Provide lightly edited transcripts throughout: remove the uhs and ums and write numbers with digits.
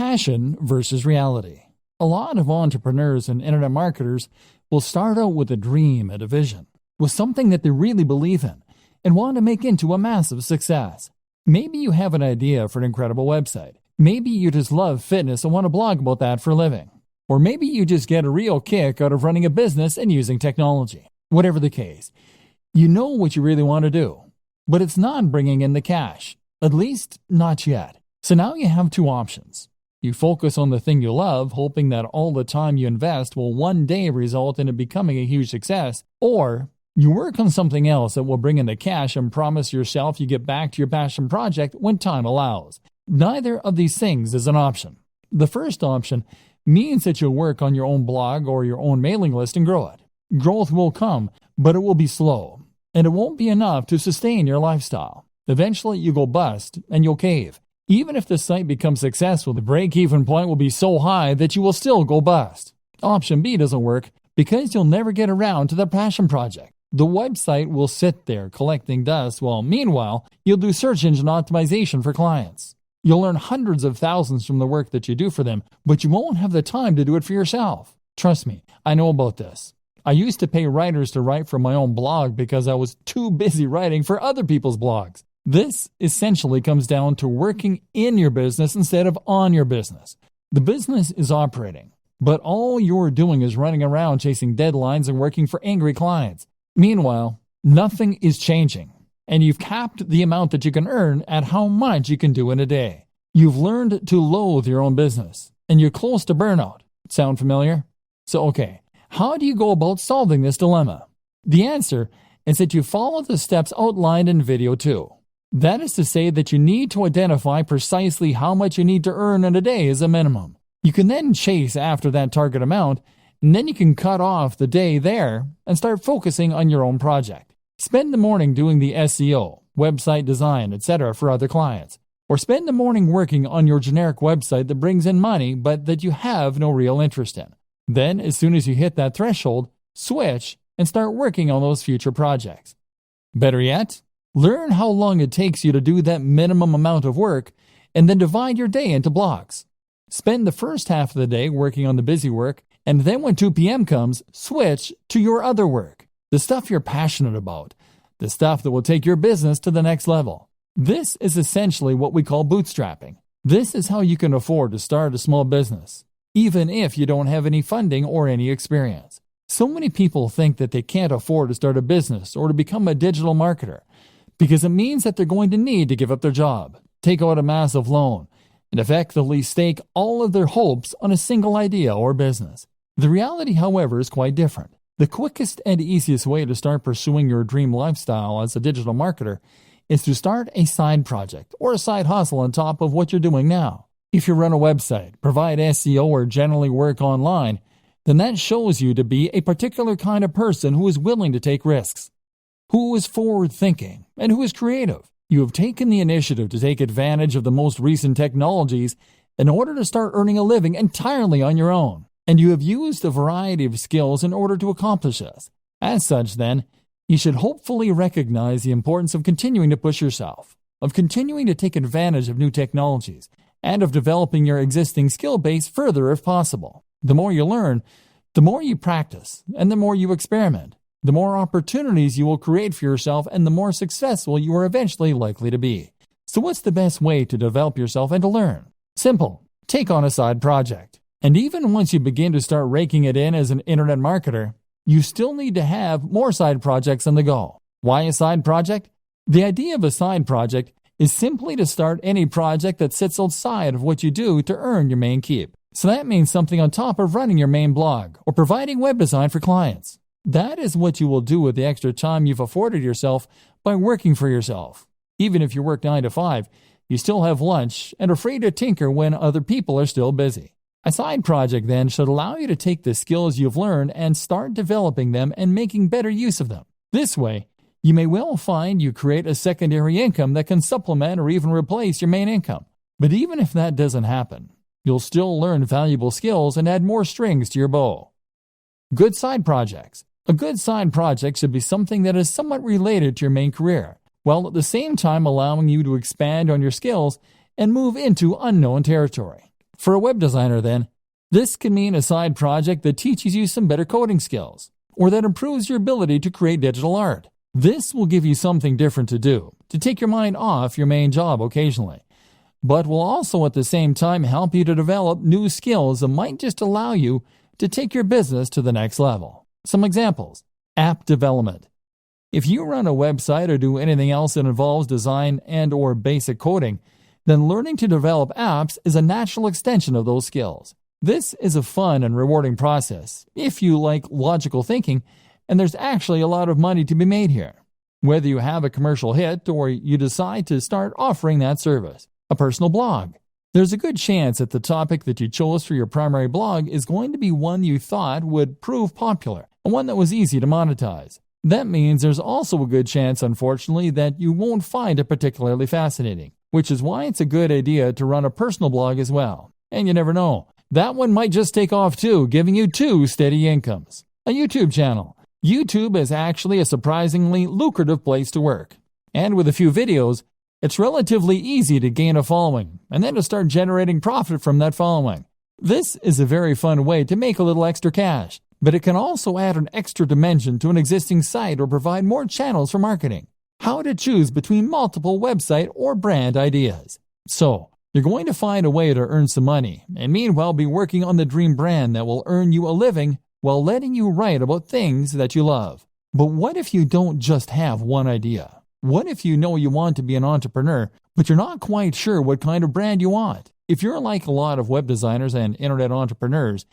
Passion versus reality. A lot of entrepreneurs and internet marketers will start out with a dream and a vision, with something that they really believe in and want to make into a massive success. Maybe you have an idea for an incredible website. Maybe you just love fitness and want to blog about that for a living. Or maybe you just get a real kick out of running a business and using technology. Whatever the case, you know what you really want to do, but it's not bringing in the cash, at least not yet. So now you have two options. You focus on the thing you love, hoping that all the time you invest will one day result in it becoming a huge success, or you work on something else that will bring in the cash and promise yourself you get back to your passion project when time allows. Neither of these things is an option. The first option means that you'll work on your own blog or your own mailing list and grow it. Growth will come, but it will be slow, and it won't be enough to sustain your lifestyle. Eventually, you go bust and you'll cave. Even if the site becomes successful, the break-even point will be so high that you will still go bust. Option B doesn't work because you'll never get around to the passion project. The website will sit there collecting dust while, meanwhile, you'll do search engine optimization for clients. You'll earn hundreds of thousands from the work that you do for them, but you won't have the time to do it for yourself. Trust me, I know about this. I used to pay writers to write for my own blog because I was too busy writing for other people's blogs. This essentially comes down to working in your business instead of on your business. The business is operating, but all you're doing is running around chasing deadlines and working for angry clients. Meanwhile, nothing is changing, and you've capped the amount that you can earn at how much you can do in a day. You've learned to loathe your own business, and you're close to burnout. Sound familiar? So, okay, how do you go about solving this dilemma? The answer is that you follow the steps outlined in video 2. That is to say that you need to identify precisely how much you need to earn in a day as a minimum. You can then chase after that target amount, and then you can cut off the day there and start focusing on your own project. Spend the morning doing the SEO, website design, etc. for other clients. Or spend the morning working on your generic website that brings in money but that you have no real interest in. Then, as soon as you hit that threshold, switch and start working on those future projects. Better yet, learn how long it takes you to do that minimum amount of work and then divide your day into blocks. Spend the first half of the day working on the busy work, and then when 2 p.m. comes, switch to your other work, the stuff you're passionate about, the stuff that will take your business to the next level. This is essentially what we call bootstrapping. This is how you can afford to start a small business, even if you don't have any funding or any experience. So many people think that they can't afford to start a business or to become a digital marketer, because it means that they're going to need to give up their job, take out a massive loan, and effectively stake all of their hopes on a single idea or business. The reality, however, is quite different. The quickest and easiest way to start pursuing your dream lifestyle as a digital marketer is to start a side project or a side hustle on top of what you're doing now. If you run a website, provide SEO, or generally work online, then that shows you to be a particular kind of person who is willing to take risks, who is forward-thinking, and who is creative. You have taken the initiative to take advantage of the most recent technologies in order to start earning a living entirely on your own, and you have used a variety of skills in order to accomplish this. As such, then, you should hopefully recognize the importance of continuing to push yourself, of continuing to take advantage of new technologies, and of developing your existing skill base further if possible. The more you learn, the more you practice, and the more you experiment, the more opportunities you will create for yourself and the more successful you are eventually likely to be. So what's the best way to develop yourself and to learn? Simple. Take on a side project. And even once you begin to start raking it in as an internet marketer, you still need to have more side projects on the go. Why a side project? The idea of a side project is simply to start any project that sits outside of what you do to earn your main keep. So that means something on top of running your main blog or providing web design for clients. That is what you will do with the extra time you've afforded yourself by working for yourself. Even if you work 9 to 5, you still have lunch and are free to tinker when other people are still busy. A side project then should allow you to take the skills you've learned and start developing them and making better use of them. This way, you may well find you create a secondary income that can supplement or even replace your main income. But even if that doesn't happen, you'll still learn valuable skills and add more strings to your bow. Good side projects. A good side project should be something that is somewhat related to your main career, while at the same time allowing you to expand on your skills and move into unknown territory. For a web designer, then, this can mean a side project that teaches you some better coding skills, or that improves your ability to create digital art. This will give you something different to do, to take your mind off your main job occasionally, but will also at the same time help you to develop new skills that might just allow you to take your business to the next level. Some examples: app development. If you run a website or do anything else that involves design and/or basic coding, then learning to develop apps is a natural extension of those skills. This is a fun and rewarding process if you like logical thinking, and there's actually a lot of money to be made here, whether you have a commercial hit or you decide to start offering that service. A personal blog. There's a good chance that the topic that you chose for your primary blog is going to be one you thought would prove popular, and one that was easy to monetize. That means there's also a good chance, unfortunately, that you won't find it particularly fascinating, which is why it's a good idea to run a personal blog as well. And you never know, that one might just take off too, giving you 2 steady incomes. A YouTube channel. YouTube is actually a surprisingly lucrative place to work. And with a few videos, it's relatively easy to gain a following, and then to start generating profit from that following. This is a very fun way to make a little extra cash, but it can also add an extra dimension to an existing site or provide more channels for marketing. How to choose between multiple website or brand ideas. So, you're going to find a way to earn some money, and meanwhile be working on the dream brand that will earn you a living while letting you write about things that you love. But what if you don't just have one idea? What if you know you want to be an entrepreneur, but you're not quite sure what kind of brand you want? If you're like a lot of web designers and internet entrepreneurs,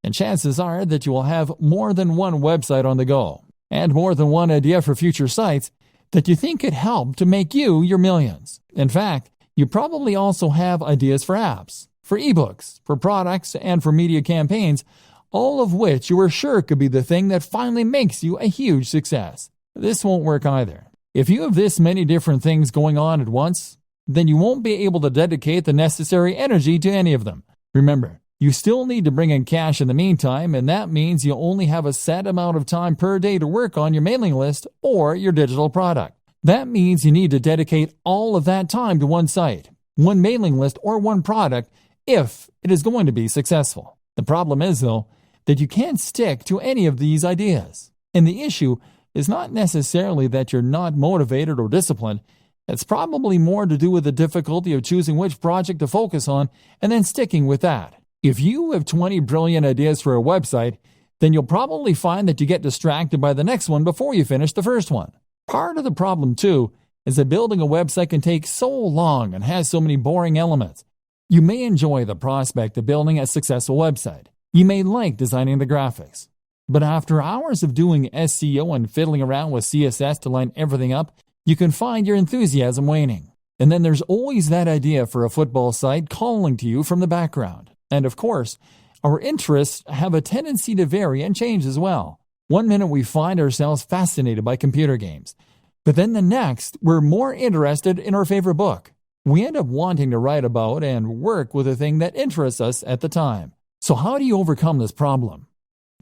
then chances are that you will have more than one website on the go, and more than one idea for future sites that you think could help to make you your millions. In fact, you probably also have ideas for apps, for ebooks, for products, and for media campaigns, all of which you are sure could be the thing that finally makes you a huge success. This won't work either. If you have this many different things going on at once, then you won't be able to dedicate the necessary energy to any of them. Remember, you still need to bring in cash in the meantime, and that means you only have a set amount of time per day to work on your mailing list or your digital product. That means you need to dedicate all of that time to one site, one mailing list, or one product if it is going to be successful. The problem is, though, that you can't stick to any of these ideas. And the issue is not necessarily that you're not motivated or disciplined. It's probably more to do with the difficulty of choosing which project to focus on and then sticking with that. If you have 20 brilliant ideas for a website, then you'll probably find that you get distracted by the next one before you finish the first one. Part of the problem, too, is that building a website can take so long and has so many boring elements. You may enjoy the prospect of building a successful website. You may like designing the graphics. But after hours of doing SEO and fiddling around with CSS to line everything up, you can find your enthusiasm waning. And then there's always that idea for a football site calling to you from the background. And of course, our interests have a tendency to vary and change as well. One minute we find ourselves fascinated by computer games, but then the next we're more interested in our favorite book. We end up wanting to write about and work with the thing that interests us at the time. So how do you overcome this problem?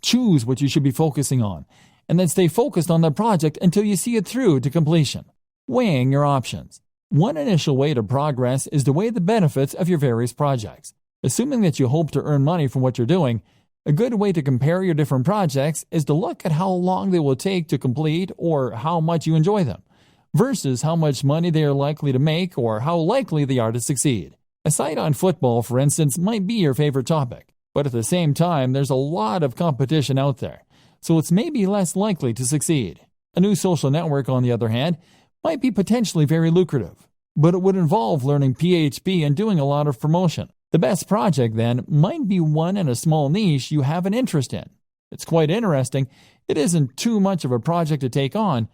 Choose what you should be focusing on, and then stay focused on the project until you see it through to completion. Weighing your options. One initial way to progress is to weigh the benefits of your various projects. Assuming that you hope to earn money from what you're doing, a good way to compare your different projects is to look at how long they will take to complete or how much you enjoy them, versus how much money they are likely to make or how likely they are to succeed. A site on football, for instance, might be your favorite topic. But at the same time, there's a lot of competition out there, so it's maybe less likely to succeed. A new social network, on the other hand, might be potentially very lucrative, but it would involve learning PHP and doing a lot of promotion. The best project, then, might be one in a small niche you have an interest in. It's quite interesting, it isn't too much of a project to take on,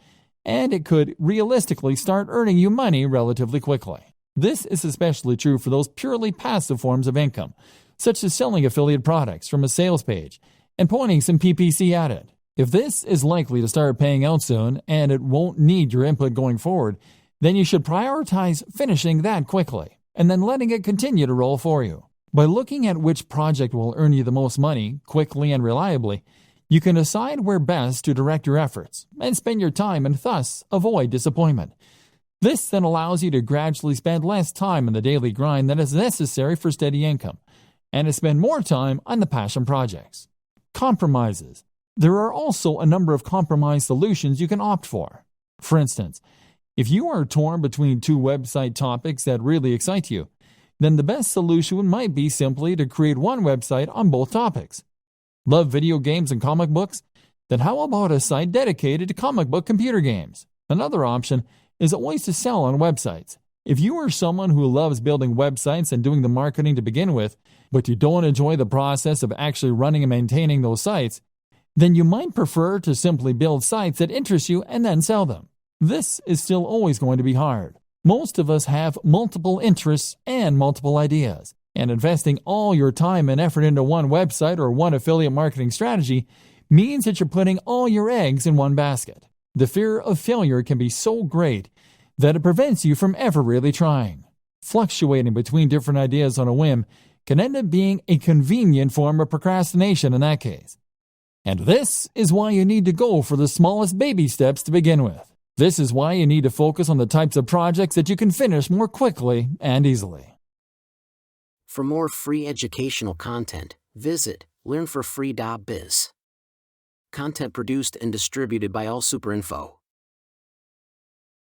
and it could realistically start earning you money relatively quickly. This is especially true for those purely passive forms of income, such as selling affiliate products from a sales page and pointing some PPC at it. If this is likely to start paying out soon and it won't need your input going forward, then you should prioritize finishing that quickly and then letting it continue to roll for you. By looking at which project will earn you the most money quickly and reliably, you can decide where best to direct your efforts and spend your time and thus avoid disappointment. This then allows you to gradually spend less time in the daily grind than is necessary for steady income. and to spend more time on the passion projects. Compromises. There are also a number of compromise solutions you can opt for. For instance, if you are torn between two website topics that really excite you, then the best solution might be simply to create one website on both topics. Love video games and comic books? Then how about a site dedicated to comic book computer games? Another option is always to sell on websites. If you are someone who loves building websites and doing the marketing to begin with, but you don't enjoy the process of actually running and maintaining those sites, then you might prefer to simply build sites that interest you and then sell them. This is still always going to be hard. Most of us have multiple interests and multiple ideas, and investing all your time and effort into one website or one affiliate marketing strategy means that you're putting all your eggs in one basket. The fear of failure can be so great that it prevents you from ever really trying. Fluctuating between different ideas on a whim can end up being a convenient form of procrastination in that case. And this is why you need to go for the smallest baby steps to begin with. This is why you need to focus on the types of projects that you can finish more quickly and easily. For more free educational content, visit learnforfree.biz. Content produced and distributed by AllSuperInfo.